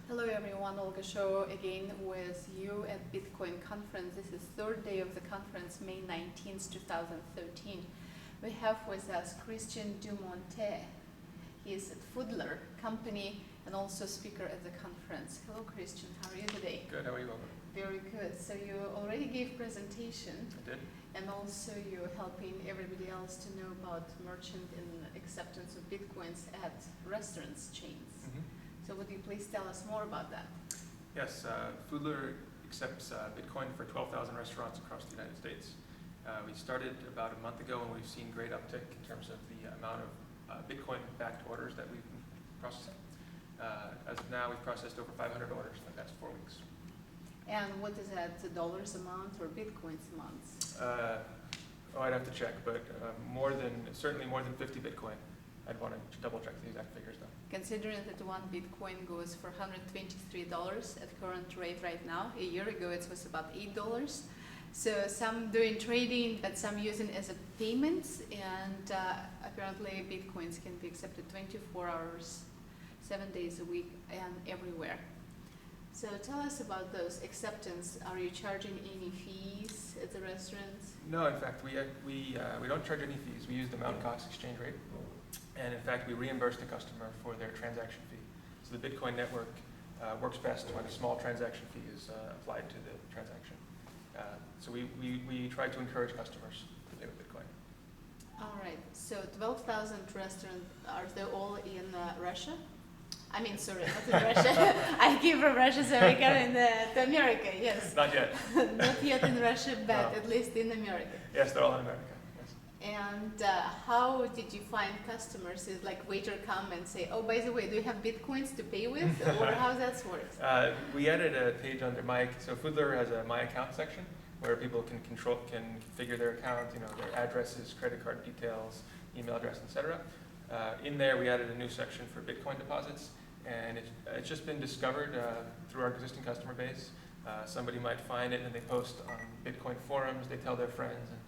Hello everyone, Olga show again with you at Bitcoin conference. This is third day of the conference, May 19th, 2013. We have with us Christian Dumonteta. He is at Foodler company and also speaker at the conference. Hello Christian, how are you today? Good, how are you, Olga? Very good. So you already gave presentation. I did. And also you're helping everybody else to know about merchant and acceptance of Bitcoins at restaurants chains. So would you please tell us more about that? Yes, Foodler accepts Bitcoin for 12,000 restaurants across the United States. We started about a month ago and we've seen great uptick in terms of the amount of Bitcoin-backed orders that we've been processing. As of now, we've processed over 500 orders in the past 4 weeks. And what is that, dollars a month or Bitcoins a month? I'd have to check, but certainly more than 50 Bitcoin. I'd want to double check the exact figures though. Considering that one Bitcoin goes for $123 at current rate right now, a year ago it was about $8. So some doing trading, but some using as a payment, and apparently Bitcoins can be accepted 24 hours, 7 days a week and everywhere. So tell us about those acceptance. Are you charging any fees at the restaurants? No, in fact, we don't charge any fees. We use the Mt. Gox exchange rate. And in fact, we reimburse the customer for their transaction fee. So the Bitcoin network works best when a small transaction fee is applied to the transaction. So we try to encourage customers to pay with Bitcoin. All right. So 12,000 restaurants, are they all in Russia? I mean, sorry, not in Russia. I came from Russia, so we got to America, yes. Not yet. Not yet in Russia, but No. at least in America. Yes, they're all in America. And how did you find customers? Is like waiter come and say, oh, by the way, do you have Bitcoins to pay with? Or how that works? We added a page under so Foodler has a My Account section where people can configure their account, their addresses, credit card details, email address, etc. In there, we added a new section for Bitcoin deposits, and it's just been discovered through our existing customer base. Somebody might find it and they post on Bitcoin forums, they tell their friends, and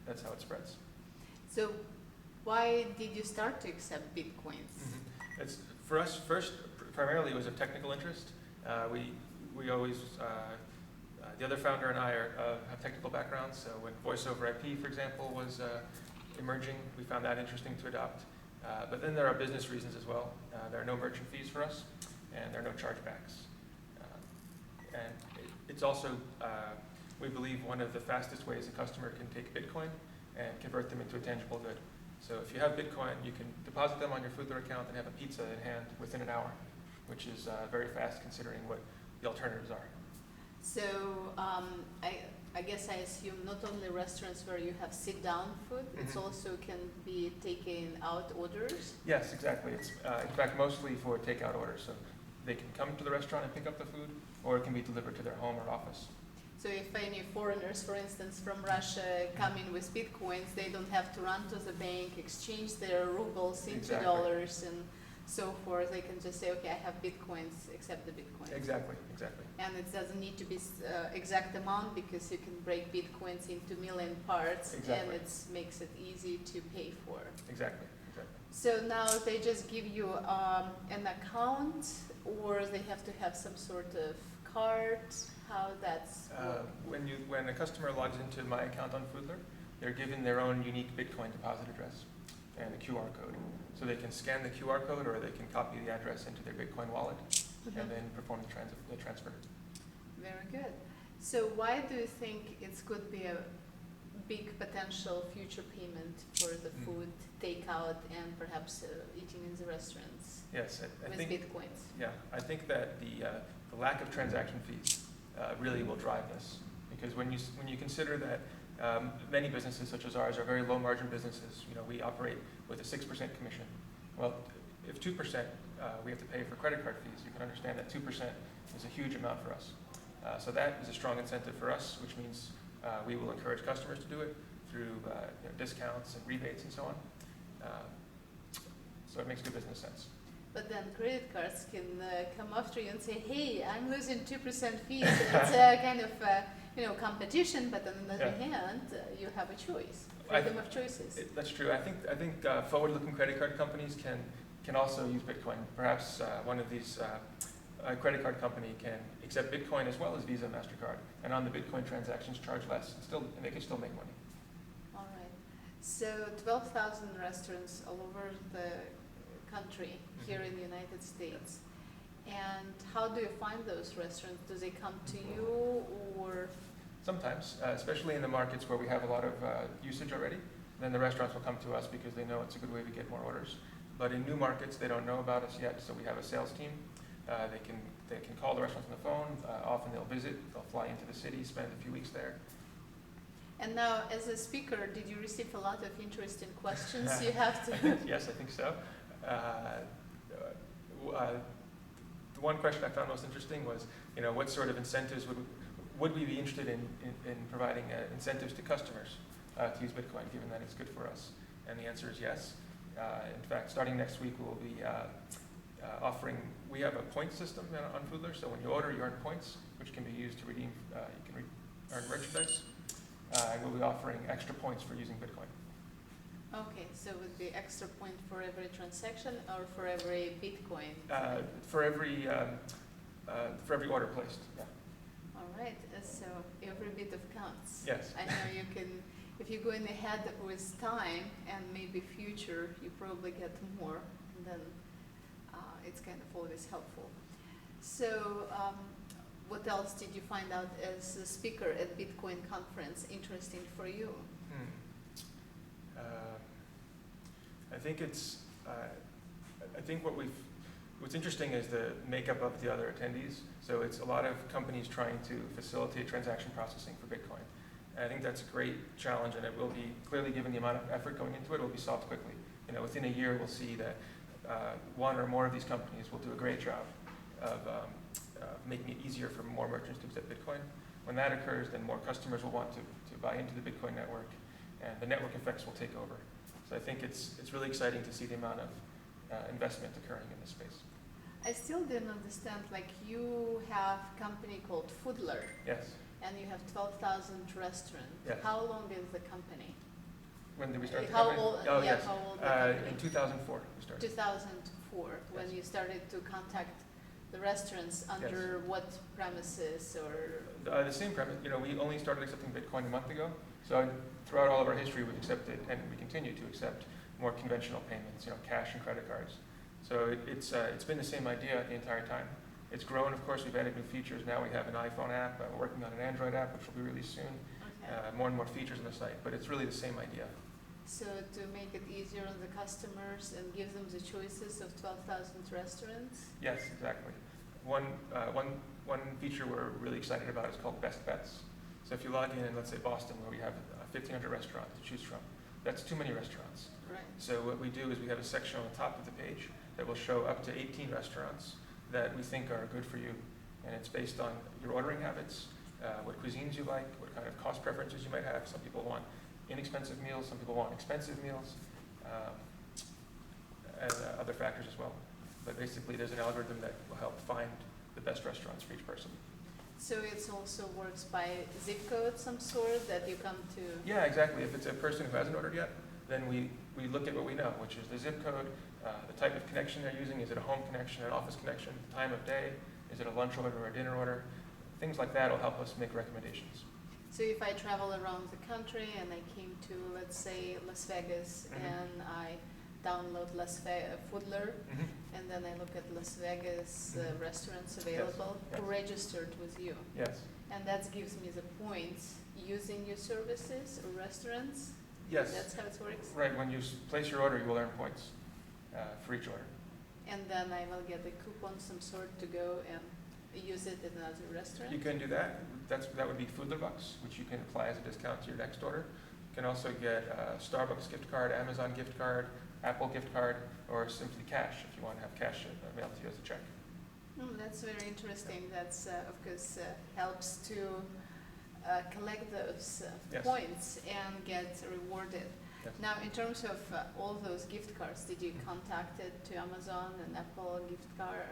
that's how it spreads. So why did you start to accept Bitcoins? It's, for us, first, primarily it was a technical interest. We always, the other founder and I have technical backgrounds, so when voice over IP, for example, was emerging, we found that interesting to adopt. But then there are business reasons as well. There are no merchant fees for us, and there are no chargebacks. And it's also, we believe, one of the fastest ways a customer can take Bitcoin and convert them into a tangible good. So if you have Bitcoin, you can deposit them on your Foodler account and have a pizza in hand within an hour, which is very fast considering what the alternatives are. So I guess I assume not only restaurants where you have sit-down food, it's also can be taken out orders? Yes, exactly. It's in fact mostly for takeout orders. So they can come to the restaurant and pick up the food, or it can be delivered to their home or office. So if any foreigners, for instance, from Russia come in with Bitcoins, they don't have to run to the bank, exchange their rubles into dollars and so forth. They can just say, okay, I have Bitcoins, accept the Bitcoin. Exactly. And it doesn't need to be exact amount because you can break Bitcoins into million parts and it makes it easy to pay for. Exactly. So now they just give you an account, or they have to have some sort of card? How that's when a customer logs into My Account on Foodler, they're given their own unique Bitcoin deposit address and a QR code. So they can scan the QR code, or they can copy the address into their Bitcoin wallet and then perform the transfer. Very good. So why do you think it could be a big potential future payment for the food takeout and perhaps eating in the restaurants? Yes, I think Bitcoins. Yeah, I think that the lack of transaction fees really will drive this, because when you consider that many businesses such as ours are very low margin businesses, we operate with a 6% commission. Well, if 2% we have to pay for credit card fees, you can understand that 2% is a huge amount for us. So that is a strong incentive for us, which means we will encourage customers to do it through discounts and rebates and so on. So it makes good business sense. But then credit cards can come after you and say, hey, I'm losing 2% fees. It's a kind of competition, but on the other hand, you have a choice, freedom of choices. That's true. I think forward-looking credit card companies can also use Bitcoin. Perhaps one of these a credit card company can accept Bitcoin as well as Visa and MasterCard, and on the Bitcoin transactions charge less, and they can still make money. All right. So 12,000 restaurants all over the country here in the United States. And how do you find those restaurants? Do they come to you, or? Sometimes, especially in the markets where we have a lot of usage already, then the restaurants will come to us because they know it's a good way to get more orders. But in new markets, they don't know about us yet, so we have a sales team. They can call the restaurants on the phone. Often they'll visit. They'll fly into the city, spend a few weeks there. And now, as a speaker, did you receive a lot of interesting questions you have to? Yes, I think so. The one question I found most interesting was, what sort of incentives would we be interested in providing incentives to customers to use Bitcoin, given that it's good for us? And the answer is yes. In fact, starting next week, we'll be offering, we have a point system on Foodler, so when you order, you earn points, which can be used to redeem, earn merchandise. And we'll be offering extra points for using Bitcoin. Okay, so would be extra point for every transaction or for every Bitcoin? For every order placed, yeah. All right, so every bit of counts. Yes. I know you can, if you go in ahead with time and maybe future, you probably get more, and then it's kind of always helpful. So what else did you find out as a speaker at Bitcoin conference interesting for you? I think what's interesting is the makeup of the other attendees. So it's a lot of companies trying to facilitate transaction processing for Bitcoin. And I think that's a great challenge, and it will be, clearly given the amount of effort going into it, will be solved quickly. Within a year we'll see that one or more of these companies will do a great job of making it easier for more merchants to accept Bitcoin. When that occurs, then more customers will want to buy into the Bitcoin network, and the network effects will take over. So I think it's really exciting to see the amount of investment occurring in this space. I still didn't understand, like you have a company called Foodler. Yes. And you have 12,000 restaurants. Yes. How long is the company? When did we start the How company? old, Oh, yeah, yes. how old the company? In 2004 we started. 2004, when Yes. you started to contact the restaurants under what premises or? The same premise. We only started accepting Bitcoin a month ago. So throughout all of our history, we've accepted, and we continue to accept, more conventional payments, cash and credit cards. So it's been the same idea the entire time. It's grown, of course. We've added new features. Now we have an iPhone app. We're working on an Android app, which will be released soon. Okay. More and more features on the site, but it's really the same idea. So to make it easier on the customers and give them the choices of 12,000 restaurants? Yes, exactly. One feature we're really excited about is called Best Bets. So if you log in let's say Boston, where we have 1,500 restaurants to choose from, that's too many restaurants. Right. So what we do is we have a section on the top of the page that will show up to 18 restaurants that we think are good for you. And it's based on your ordering habits, what cuisines you like, what kind of cost preferences you might have. Some people want inexpensive meals, some people want expensive meals, and other factors as well. But basically there's an algorithm that will help find the best restaurants for each person. So it also works by zip code some sort that you come to? Yeah, exactly. If it's a person who hasn't ordered yet, then we look at what we know, which is the zip code, the type of connection they're using. Is it a home connection, an office connection, time of day? Is it a lunch order or a dinner order? Things like that will help us make recommendations. So if I travel around the country and I came to, let's say, Las Vegas, and I download Foodler, and then I look at Las Vegas restaurants available, Yes. registered with you. Yes. And that gives me the points using your services or restaurants? Yes. That's how it works? Right. When you place your order, you will earn points for each order. And then I will get a coupon some sort to go and use it in another restaurant? You can do that. That would be Foodler Bucks, which you can apply as a discount to your next order. You can also get a Starbucks gift card, Amazon gift card, Apple gift card, or simply cash if you want to have cash mailed to you as a check. That's very interesting. That's, of course, helps to collect those Yes. points and get rewarded. Yes. Now, in terms of all those gift cards, did you contact it to Amazon and Apple gift card,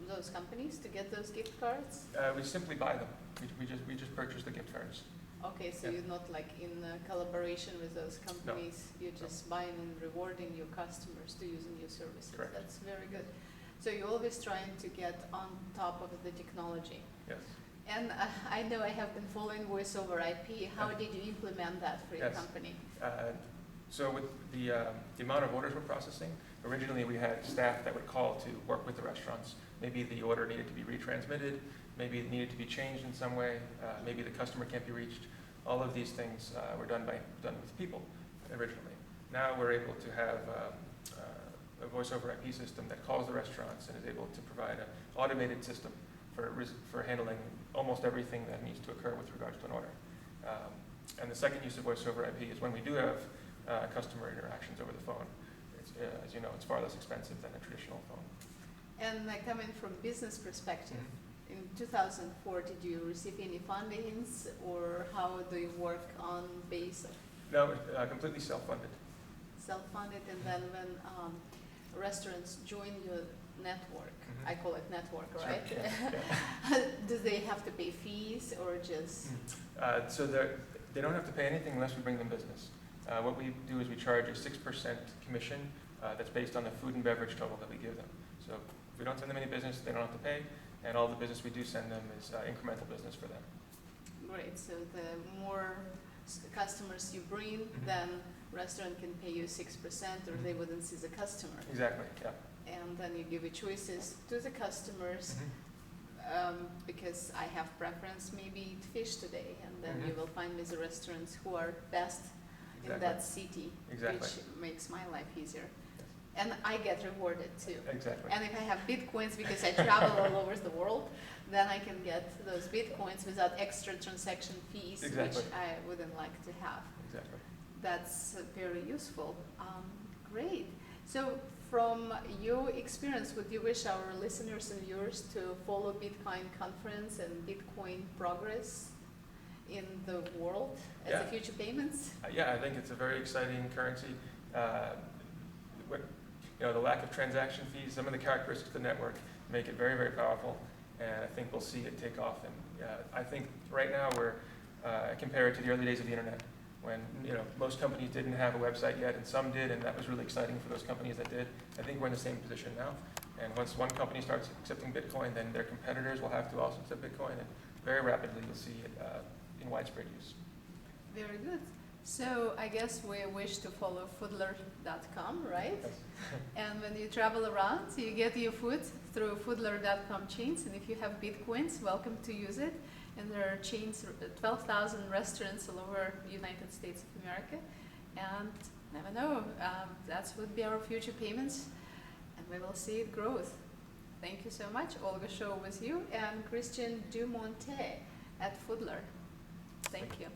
those companies to get those gift cards? We simply buy them. We just purchase the gift cards. Okay, so Yeah. you're not like in collaboration with those companies. You're just buying and rewarding your customers to using your services. Correct. That's very good. So you're always trying to get on top of the technology. Yes. And I know I have been following voice over IP. How did you implement that for your Yes. company? So with the amount of orders we're processing, originally we had staff that would call to work with the restaurants. Maybe the order needed to be retransmitted, maybe it needed to be changed in some way, maybe the customer can't be reached. All of these things were done with people originally. Now we're able to have a voice over IP system that calls the restaurants and is able to provide an automated system for handling almost everything that needs to occur with regards to an order. And the second use of voice over IP is when we do have customer interactions over the phone. It's, as you know, it's far less expensive than a traditional phone. And coming from business perspective, in 2004, did you receive any fundings, or how do you work on base of No, completely self-funded. self-funded? And then when restaurants join your network, I call it network, Sure, right? yeah. Do they have to pay fees or just? So they don't have to pay anything unless we bring them business. What we do is we charge a 6% commission that's based on the food and beverage total that we give them. So if we don't send them any business, they don't have to pay, and all the business we do send them is incremental business for them. Great. So the more customers you bring, then restaurant can pay you 6%, or they wouldn't see the customer. Exactly, yeah. And then you give your choices to the customers. Because I have preference, maybe eat fish today, and then you will find me the restaurants who are best in that city, which makes my life easier. Yes. And I get rewarded too. Exactly. And if I have bitcoins, because I travel all over the world, then I can get those bitcoins without extra transaction fees, which I wouldn't like to have. Exactly. That's very useful. Great. So from your experience, would you wish our listeners and viewers to follow Bitcoin conference and Bitcoin progress in the world as a future payments? Yeah, I think it's a very exciting currency. The lack of transaction fees, some of the characteristics of the network make it very, very powerful, and I think we'll see it take off. And I think right now we're compared to the early days of the internet, when most companies didn't have a website yet, and some did, and that was really exciting for those companies that did. I think we're in the same position now, and once one company starts accepting Bitcoin, then their competitors will have to also accept Bitcoin, and very rapidly you'll see it in widespread use. Very good. So I guess we wish to follow foodler.com, right? Yes. And when you travel around, you get your food through foodler.com chains, and if you have Bitcoins, welcome to use it. And there are chains, 12,000 restaurants all over the United States of America. And never know, that would be our future payments, and we will see it growth. Thank you so much. Olga Show with you, and Christian Dumonteta at Foodler. Thank you.